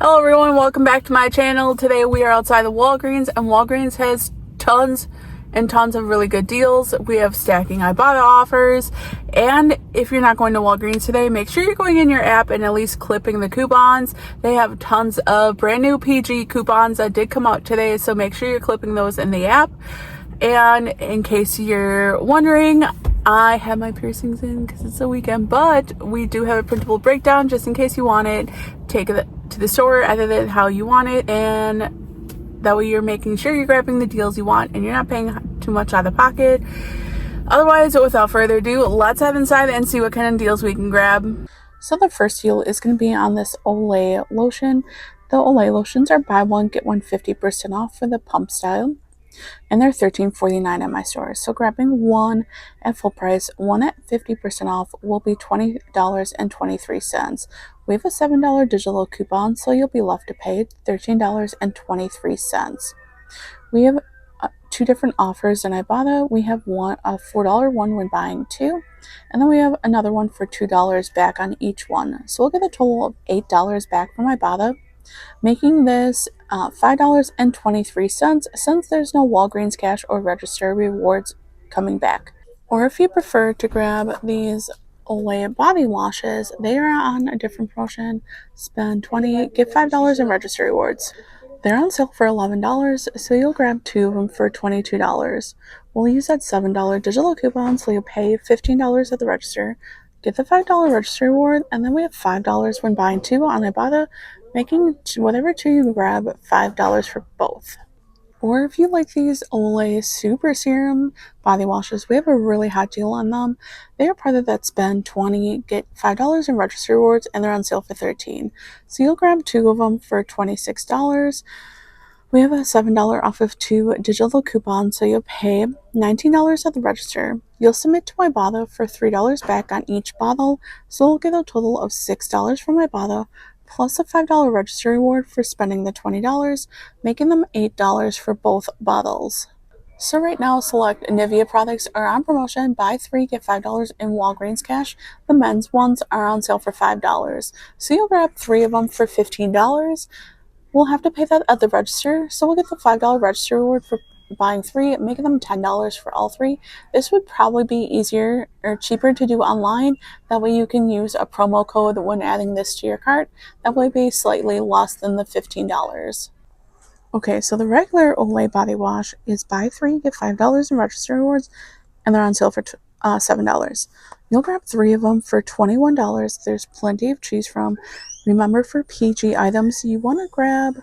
Hello everyone, welcome back to my channel. Today we are outside the Walgreens, and Walgreens has tons and tons of really good deals. We have stacking Ibotta offers, and if you're not going to Walgreens today, make sure you're going in your app and at least clipping the coupons. They have tons of brand new PG coupons that did come out today, so make sure you're clipping those in the app. And in case you're wondering, I have my piercings in because it's the weekend, but we do have a printable breakdown just in case you want it. Take it to the store, edit it how you want it, and that way you're making sure you're grabbing the deals you want and you're not paying too much out of pocket. Otherwise, without further ado, let's head inside and see what kind of deals we can grab. So the first deal is going to be on this Olay lotion. The Olay lotions are buy one, get one 50% off for the pump style, and they're $13.49 at my store. So grabbing one at full price, one at 50% off will be $20.23. We have a $7 digital coupon, so you'll be left to pay $13.23. We have two different offers in Ibotta. We have a $4 one when buying two, and then we have another one for $2 back on each one. So we'll get a total of $8 back from Ibotta, making this $5.23 since there's no Walgreens cash or register rewards coming back. Or if you prefer to grab these Olay body washes, they are on a different promotion. Spend $20, get $5 in register rewards. They're on sale for $11, so you'll grab two of them for $22. We'll use that $7 digital coupon, so you'll pay $15 at the register, get the $5 register reward, and then we have $5 when buying two on Ibotta, making whatever two you grab $5 for both. Or if you like these Olay Super Serum body washes, we have a really hot deal on them. They are part of that spend $20, get $5 in register rewards, and they're on sale for $13. So you'll grab two of them for $26. We have a $7 off of two digital coupons, so you'll pay $19 at the register. You'll submit to Ibotta for $3 back on each bottle, so we'll get a total of $6 from Ibotta, plus a $5 register reward for spending the $20, making them $8 for both bottles. So right now, select Nivea products are on promotion. Buy three, get $5 in Walgreens cash. The men's ones are on sale for $5. So you'll grab three of them for $15. We'll have to pay that at the register, so we'll get the $5 register reward for buying three, making them $10 for all three. This would probably be easier or cheaper to do online. That way you can use a promo code when adding this to your cart. That will be slightly less than the $15. Okay, so the regular Olay body wash is buy three, get $5 in register rewards, and they're on sale for $7. You'll grab three of them for $21. There's plenty of choose from. Remember, for PG items, you want to grab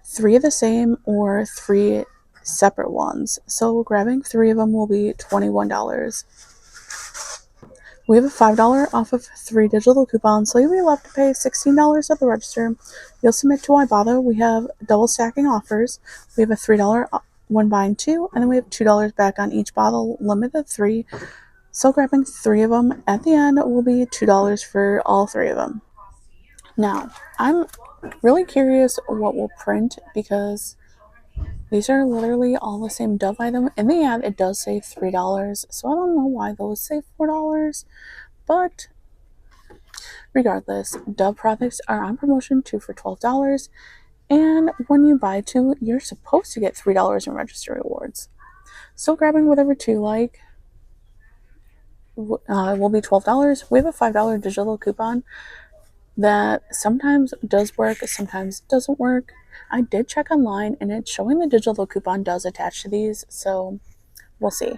three of the same or three separate ones. So grabbing three of them will be $21. We have a $5 off of three digital coupons, so you'll be left to pay $16 at the register. You'll submit to Ibotta. We have double stacking offers. We have a $3 when buying two, and then we have $2 back on each bottle, limited three. So grabbing three of them at the end will be $2 for all three of them. Now, I'm really curious what will print because these are literally all the same Dove item. In the ad, it does say $3, so I don't know why those say $4, but regardless, Dove products are on promotion, two for $12, and when you buy two, you're supposed to get $3 in register rewards. So grabbing whatever two you like will be $12. We have a $5 digital coupon that sometimes does work, sometimes doesn't work. I did check online and it's showing the digital coupon does attach to these, so we'll see.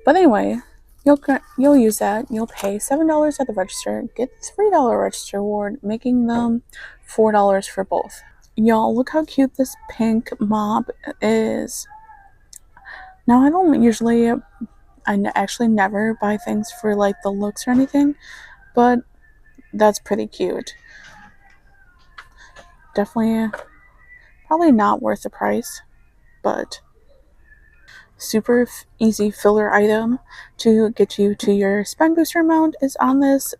But anyway, you'll use that. You'll pay $7 at the register, get $3 register reward, making them $4 for both. Y'all, look how cute this pink mop is. Now, I actually never buy things for like the looks or anything, but that's pretty cute. Definitely, probably not worth the price, but super easy filler item to get you to your spend booster amount is on this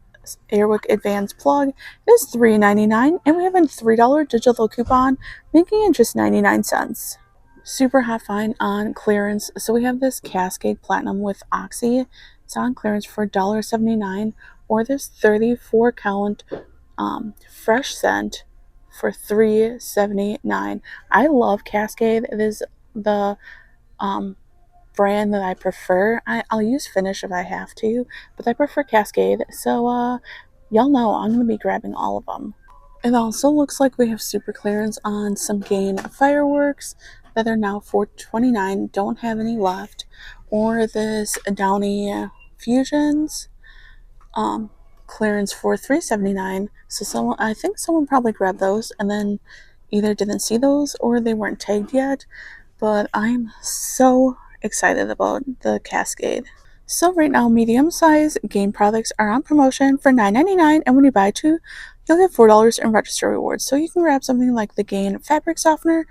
Airwick Advanced plug. It is $3.99, and we have a $3 digital coupon, making it just 99 cents. Super hot find on clearance. So we have this Cascade Platinum with Oxy. It's on clearance for $1.79, or this 34 count fresh scent for $3.79. I love Cascade. It is the brand that I prefer. I'll use Finish if I have to, but I prefer Cascade. So y'all know I'm going to be grabbing all of them. It also looks like we have super clearance on some Gain fireworks that are now $4.29. Don't have any left. Or this Downy Fusions clearance for $3.79. So I think someone probably grabbed those and then either didn't see those or they weren't tagged yet. But I'm so excited about the Cascade. So right now, medium-sized Gain products are on promotion for $9.99, and when you buy two, you'll get $4 in register rewards. So you can grab something like the Gain fabric softener,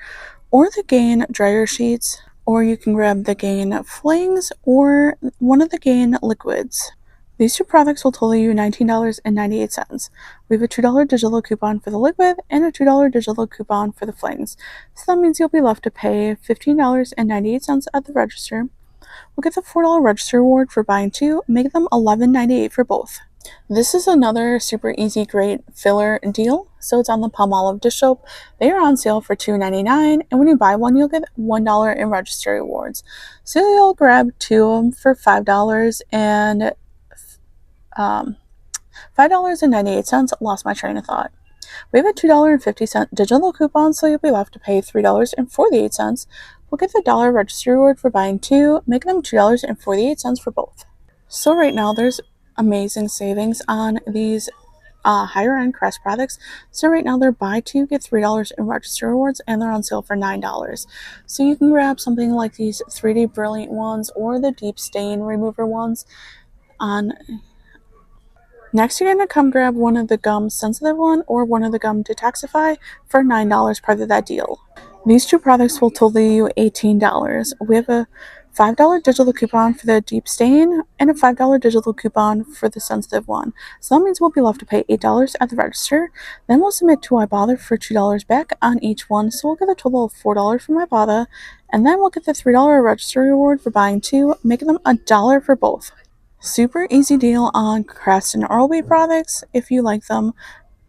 or the Gain dryer sheets, or you can grab the Gain flings, or one of the Gain liquids. These two products will total you $19.98. We have a $2 digital coupon for the liquid and a $2 digital coupon for the flings. So that means you'll be left to pay $15.98 at the register. We'll get the $4 register reward for buying two, make them $11.98 for both. This is another super easy, great filler deal. So it's on the Palmolive dish soap. They are on sale for $2.99, and when you buy one, you'll get $1 in register rewards. So you'll grab two of them for $5 and $5.98. Lost my train of thought. We have a $2.50 digital coupon, so you'll be left to pay $3.48. We'll get the $1 register reward for buying two, making them $2.48 for both. So right now, there's amazing savings on these higher end Crest products. So right now, they're buy two, get $3 in register rewards, and they're on sale for $9. So you can grab something like these 3D Brilliant ones or the Deep Stain Remover ones on. Next, you're going to come grab one of the gum sensitive one or one of the gum detoxify for $9, part of that deal. These two products will total you $18. We have a $5 digital coupon for the deep stain and a $5 digital coupon for the sensitive one. So that means we'll be left to pay $8 at the register. Then we'll submit to Ibotta for $2 back on each one. So we'll get a total of $4 from Ibotta. And then we'll get the $3 register reward for buying two, making them $1 for both. Super easy deal on Crest and Oral-B products if you like them.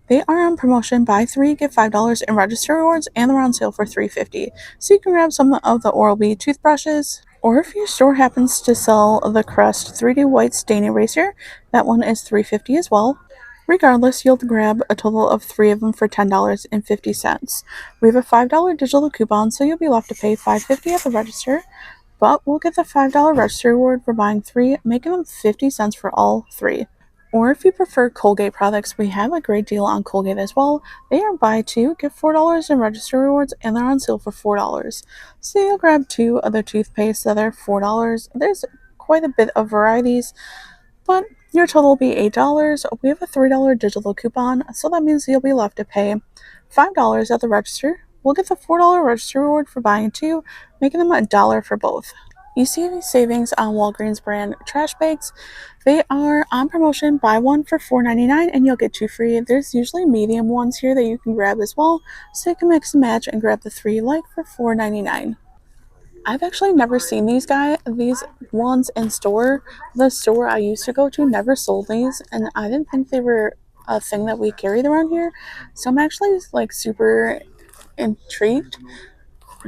They are on promotion. Buy three, get $5 in register rewards, and they're on sale for $3.50. So you can grab some of the Oral-B toothbrushes, or if your store happens to sell the Crest 3D White Stain Eraser, that one is $3.50 as well. Regardless, you'll grab a total of three of them for $10.50. We have a $5 digital coupon, so you'll be left to pay $5.50 at the register. But we'll get the $5 register reward for buying three, making them 50 cents for all three. Or if you prefer Colgate products, we have a great deal on Colgate as well. They are buy two, get $4 in register rewards, and they're on sale for $4. So you'll grab two of the toothpaste that are $4. There's quite a bit of varieties, but your total will be $8. We have a $3 digital coupon, so that means you'll be left to pay $5 at the register. We'll get the $4 register reward for buying two, making them $1 for both. You see any savings on Walgreens brand trash bags? They are on promotion. Buy one for $4.99 and you'll get two free. There's usually medium ones here that you can grab as well, so you can mix and match and grab the three like for $4.99. I've actually never seen these ones in store. The store I used to go to never sold these, and I didn't think they were a thing that we carried around here. So I'm actually like super intrigued.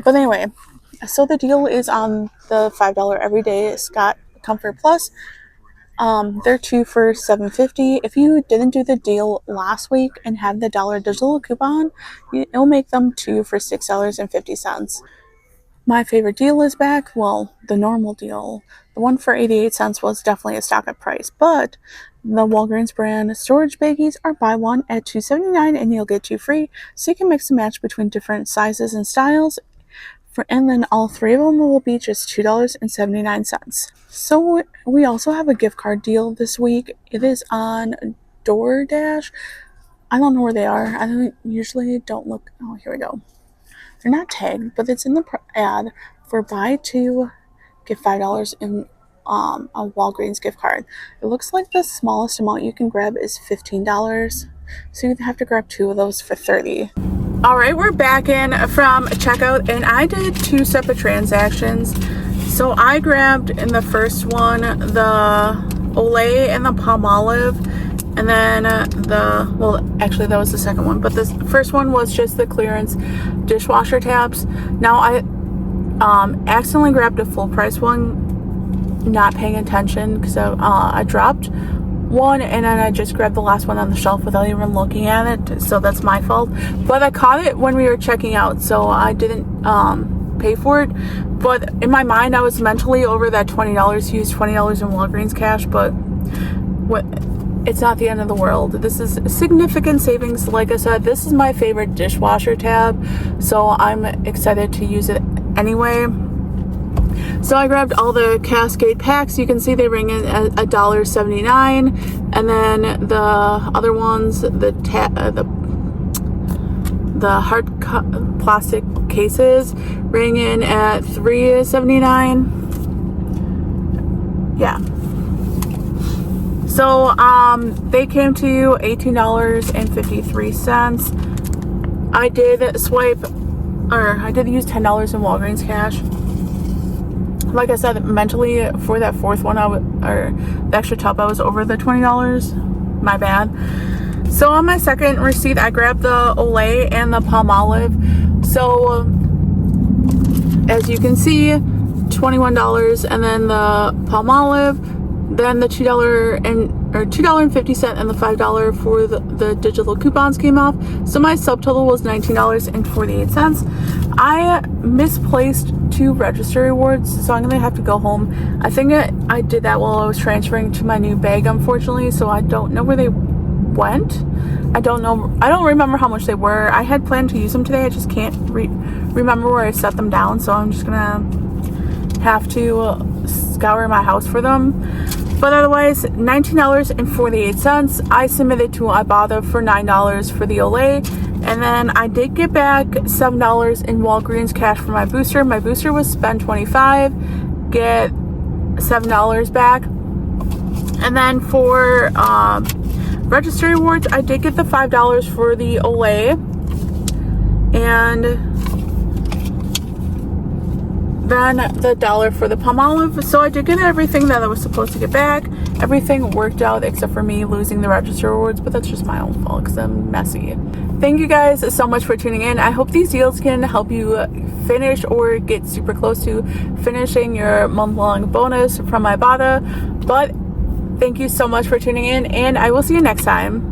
But anyway, so the deal is on the $5 everyday Scott Comfort Plus. They're two for $7.50. If you didn't do the deal last week and had the $1 digital coupon, it'll make them two for $6.50. My favorite deal is back. Well, the normal deal. The one for 88 cents was definitely a stock up price, but the Walgreens brand storage baggies are buy one at $2.79 and you'll get two free, so you can mix and match between different sizes and styles. And then all three of them will be just $2.79. So we also have a gift card deal this week. It is on DoorDash. I don't know where they are. I usually don't look. Oh, here we go. They're not tagged, but it's in the ad for buy two, get $5 in a Walgreens gift card. It looks like the smallest amount you can grab is $15. So you have to grab two of those for $30. All right, we're back in from checkout, and I did two separate transactions. So I grabbed in the first one the Olay and the Palmolive, And then actually that was the second one, but this first one was just the clearance dishwasher tabs. Now I accidentally grabbed a full price one, not paying attention, because I dropped one and then I just grabbed the last one on the shelf without even looking at it, so that's my fault. But I caught it when we were checking out, so I didn't pay for it. But in my mind, I was mentally over that $20, used $20 in Walgreens cash, but it's not the end of the world. This is significant savings. Like I said, this is my favorite dishwasher tab, so I'm excited to use it anyway. So I grabbed all the Cascade packs. You can see they ring in at $1.79, and then the other ones, the hard plastic cases, ring in at $3.79. Yeah. So they came to $18.53. I did use $10 in Walgreens cash. Like I said, mentally for that fourth one, or the extra tub, I was over the $20. My bad. So on my second receipt, I grabbed the Olay and the Palmolive. So as you can see, $21, and then the Palmolive, then the $2.50 and the $5 for the digital coupons came off. So my subtotal was $19.48. I misplaced 2 register rewards, so I'm gonna have to go home. I think I did that while I was transferring to my new bag, unfortunately, so I don't know where they went. I don't remember how much they were. I had planned to use them today. I just can't remember where I set them down, so I'm just gonna have to scour my house for them. But otherwise, $19.48. I submitted to Ibotta for $9 for the Olay, and then I did get back $7 in Walgreens cash for my booster. My booster was spend $25, get $7 back. And then for register rewards, I did get the $5 for the Olay, and then the $1 for the Palmolive. So I did get everything that I was supposed to get back. Everything worked out except for me losing the register rewards, but that's just my own fault because I'm messy. Thank you guys so much for tuning in. I hope these deals can help you finish or get super close to finishing your month-long bonus from Ibotta. But thank you so much for tuning in, and I will see you next time.